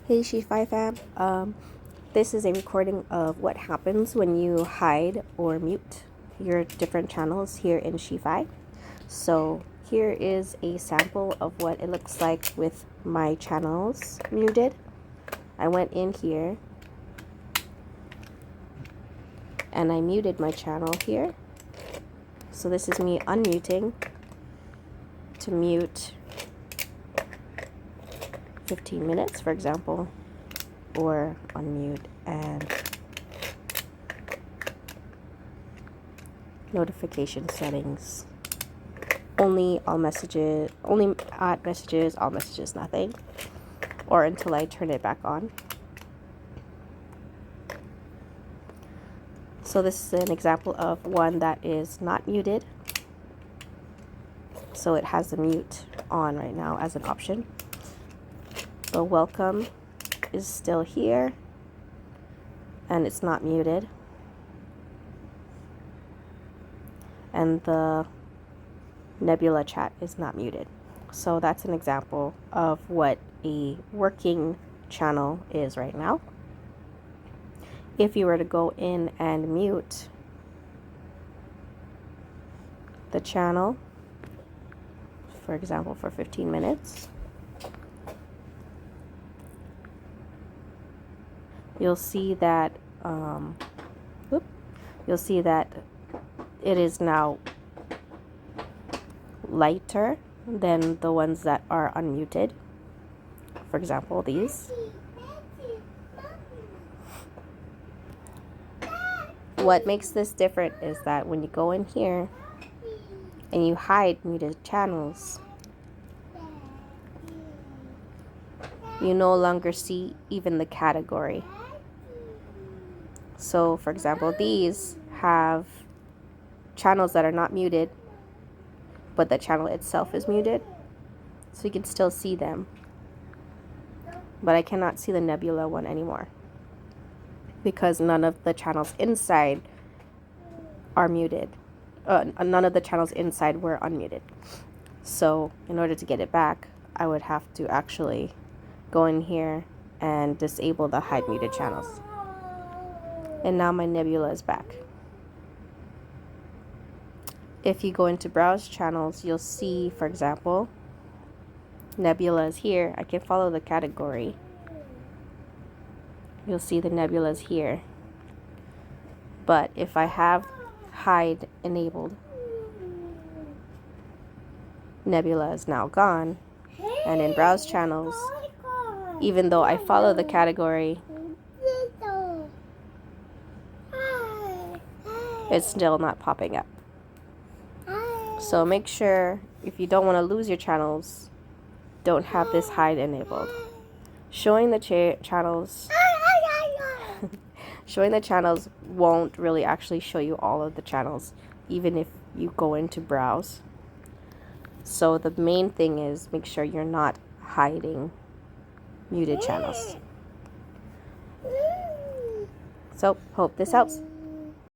Hey Shi-Fi fam, this is a recording of what happens when you hide or mute your different channels here in Shi-Fi. So here is a sample of what it looks like with my channels muted. I went in here and I muted my channel here. So this is me unmuting to mute 15 minutes, for example, or unmute and notification settings. Only all messages, only at messages, all messages, nothing, or until I turn it back on. So this is an example of one that is not muted. So it has the mute on right now as an option. The welcome is still here and it's not muted. And the Nebula chat is not muted. So that's an example of what a working channel is right now. If you were to go in and mute the channel, for example, for 15 minutes, you'll see that it is now lighter than the ones that are unmuted. For example, these. What makes this different is that when you go in here and you hide muted channels, you no longer see even the category. So, for example, these have channels that are not muted, but the channel itself is muted. So you can still see them. But I cannot see the Nebula one anymore because none of the channels inside are muted. None of the channels inside were unmuted. So in order to get it back, I would have to actually go in here and disable the hide muted channels. And now my Nebula is back. If you go into browse channels, you'll see, for example, Nebula is here. I can follow the category. You'll see the Nebula is here. But if I have hide enabled, Nebula is now gone. And in browse channels, even though I follow the category, it's still not popping up. So make sure, if you don't want to lose your channels, don't have this hide enabled. Showing the channels showing the channels won't really actually show you all of the channels, even if you go into browse. So the main thing is make sure you're not hiding muted channels. So hope this helps.